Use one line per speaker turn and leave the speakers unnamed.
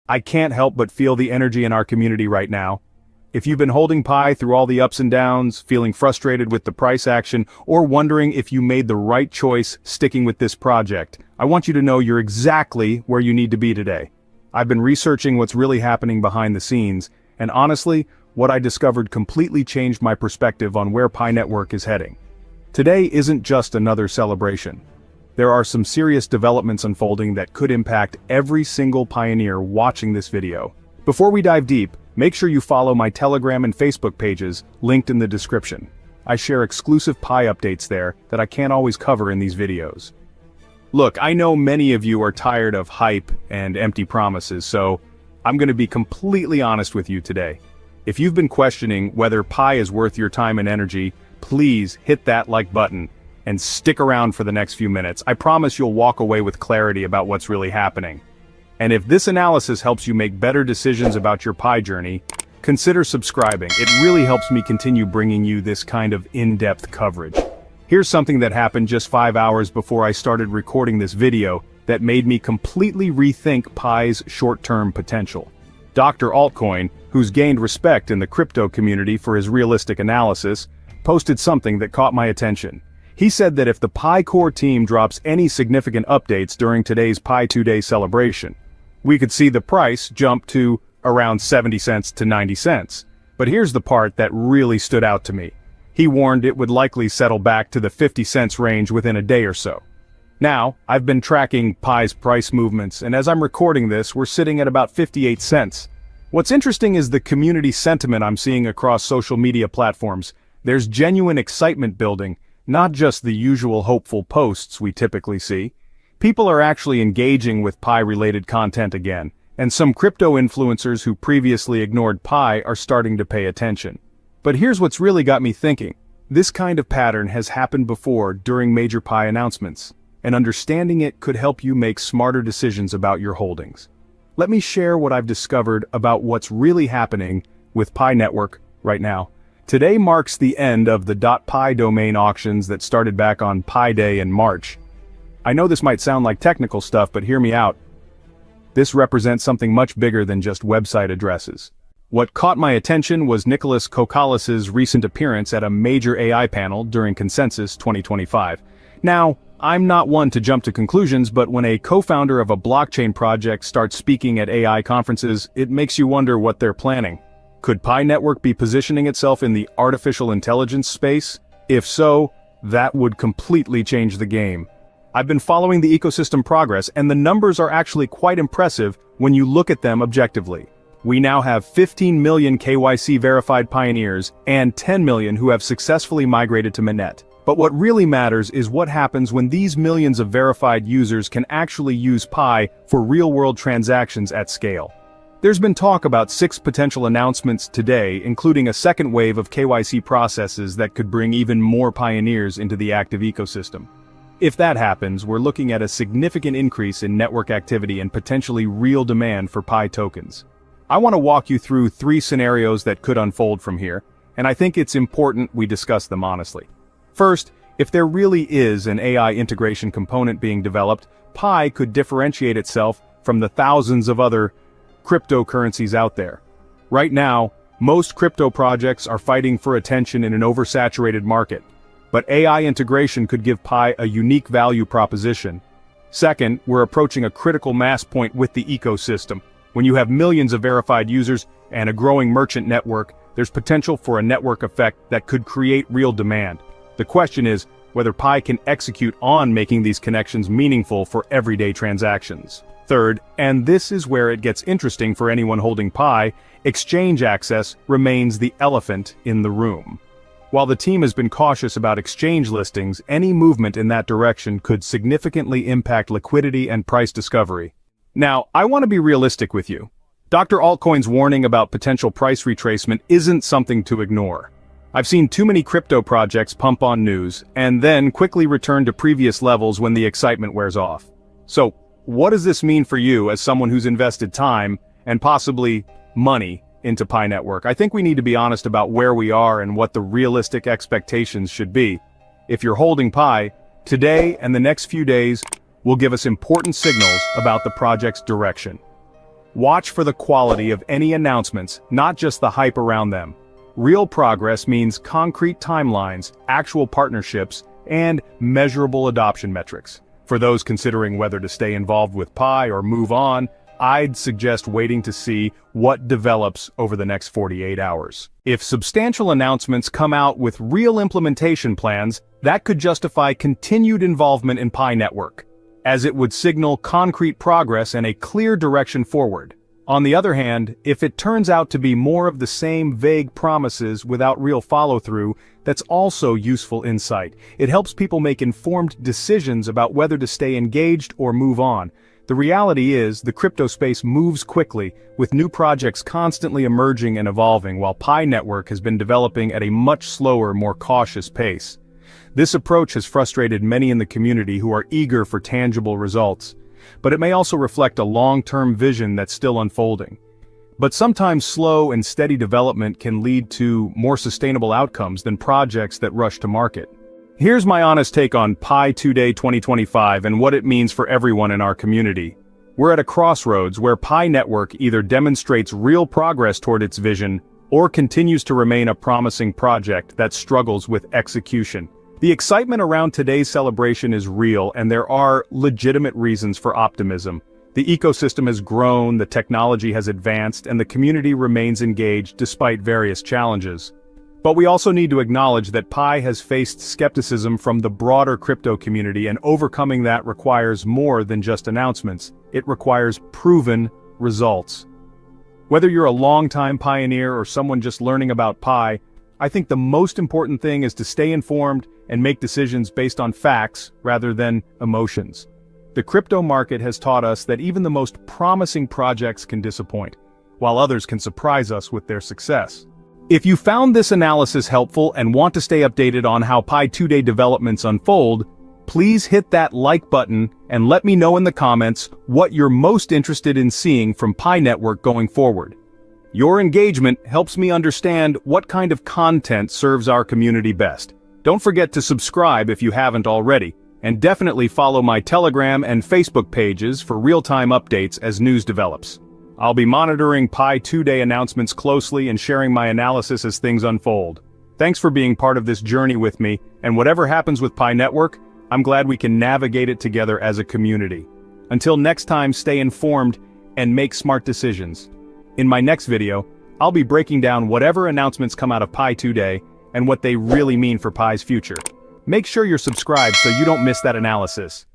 I can't help but feel the energy in our community right now. If you've been holding Pi through all the ups and downs, feeling frustrated with the price action, or wondering if you made the right choice sticking with this project, I want you to know you're exactly where you need to be today. I've been researching what's really happening behind the scenes, and honestly, what I discovered completely changed my perspective on where Pi Network is heading. Today isn't just another celebration. There are some serious developments unfolding that could impact every single pioneer watching this video. Before we dive deep, make sure you follow my Telegram and Facebook pages, linked in the description. I share exclusive Pi updates there that I can't always cover in these videos. Look, I know many of you are tired of hype and empty promises, so I'm going to be completely honest with you today. If you've been questioning whether Pi is worth your time and energy, please hit that like button and stick around for the next few minutes. I promise you'll walk away with clarity about what's really happening. And if this analysis helps you make better decisions about your Pi journey, consider subscribing. It really helps me continue bringing you this kind of in-depth coverage. Here's something that happened just 5 hours before I started recording this video that made me completely rethink Pi's short-term potential. Dr. Altcoin, who's gained respect in the crypto community for his realistic analysis, posted something that caught my attention. He said that if the Pi core team drops any significant updates during today's Pi 2-day celebration, we could see the price jump to around 70 cents to 90 cents. But here's the part that really stood out to me. He warned it would likely settle back to the 50 cents range within a day or so. Now, I've been tracking Pi's price movements, and as I'm recording this, we're sitting at about 58 cents. What's interesting is the community sentiment I'm seeing across social media platforms. There's genuine excitement building, not just the usual hopeful posts we typically see. People are actually engaging with Pi-related content again, and some crypto influencers who previously ignored Pi are starting to pay attention. But here's what's really got me thinking. This kind of pattern has happened before during major Pi announcements, and understanding it could help you make smarter decisions about your holdings. Let me share what I've discovered about what's really happening with Pi Network right now. Today marks the end of the .pi domain auctions that started back on Pi Day in March. I know this might sound like technical stuff, but hear me out. This represents something much bigger than just website addresses. What caught my attention was Nicolas recent appearance at a major AI panel during Consensus 2025. Now, I'm not one to jump to conclusions, but when a co-founder of a blockchain project starts speaking at AI conferences, it makes you wonder what they're planning. Could Pi Network be positioning itself in the artificial intelligence space? If so, that would completely change the game. I've been following the ecosystem progress, and the numbers are actually quite impressive when you look at them objectively. We now have 15 million KYC verified pioneers and 10 million who have successfully migrated to Mainnet. But what really matters is what happens when these millions of verified users can actually use Pi for real-world transactions at scale. There's been talk about 6 potential announcements today, including a second wave of KYC processes that could bring even more pioneers into the active ecosystem. If that happens, we're looking at a significant increase in network activity and potentially real demand for Pi tokens. I want to walk you through 3 scenarios that could unfold from here, and I think it's important we discuss them honestly. First, if there really is an AI integration component being developed, Pi could differentiate itself from the thousands of other cryptocurrencies out there. Right now, most crypto projects are fighting for attention in an oversaturated market, but AI integration could give Pi a unique value proposition. Second, we're approaching a critical mass point with the ecosystem. When you have millions of verified users and a growing merchant network, there's potential for a network effect that could create real demand. The question is whether Pi can execute on making these connections meaningful for everyday transactions. Third, and this is where it gets interesting for anyone holding Pi, exchange access remains the elephant in the room. While the team has been cautious about exchange listings, any movement in that direction could significantly impact liquidity and price discovery. Now, I want to be realistic with you. Dr. Altcoin's warning about potential price retracement isn't something to ignore. I've seen too many crypto projects pump on news, and then quickly return to previous levels when the excitement wears off. So, what does this mean for you as someone who's invested time, and possibly money, into Pi Network? I think we need to be honest about where we are and what the realistic expectations should be. If you're holding Pi, today and the next few days will give us important signals about the project's direction. Watch for the quality of any announcements, not just the hype around them. Real progress means concrete timelines, actual partnerships, and measurable adoption metrics. For those considering whether to stay involved with Pi or move on, I'd suggest waiting to see what develops over the next 48 hours. If substantial announcements come out with real implementation plans, that could justify continued involvement in Pi Network, as it would signal concrete progress and a clear direction forward. On the other hand, if it turns out to be more of the same vague promises without real follow-through, that's also useful insight. It helps people make informed decisions about whether to stay engaged or move on. The reality is, the crypto space moves quickly, with new projects constantly emerging and evolving, while Pi Network has been developing at a much slower, more cautious pace. This approach has frustrated many in the community who are eager for tangible results, but it may also reflect a long-term vision that's still unfolding. But sometimes slow and steady development can lead to more sustainable outcomes than projects that rush to market. Here's my honest take on Pi 2-Day 2025 and what it means for everyone in our community. We're at a crossroads where Pi Network either demonstrates real progress toward its vision or continues to remain a promising project that struggles with execution. The excitement around today's celebration is real, and there are legitimate reasons for optimism. The ecosystem has grown, the technology has advanced, and the community remains engaged despite various challenges. But we also need to acknowledge that Pi has faced skepticism from the broader crypto community, and overcoming that requires more than just announcements. It requires proven results. Whether you're a longtime pioneer or someone just learning about Pi, I think the most important thing is to stay informed and make decisions based on facts rather than emotions. The crypto market has taught us that even the most promising projects can disappoint, while others can surprise us with their success. If you found this analysis helpful and want to stay updated on how Pi 2-Day developments unfold, please hit that like button and let me know in the comments what you're most interested in seeing from Pi Network going forward. Your engagement helps me understand what kind of content serves our community best. Don't forget to subscribe if you haven't already, and definitely follow my Telegram and Facebook pages for real-time updates as news develops. I'll be monitoring Pi 2-Day announcements closely and sharing my analysis as things unfold. Thanks for being part of this journey with me, and whatever happens with Pi Network, I'm glad we can navigate it together as a community. Until next time, stay informed and make smart decisions. In my next video, I'll be breaking down whatever announcements come out of Pi 2-Day and what they really mean for Pi's future. Make sure you're subscribed so you don't miss that analysis.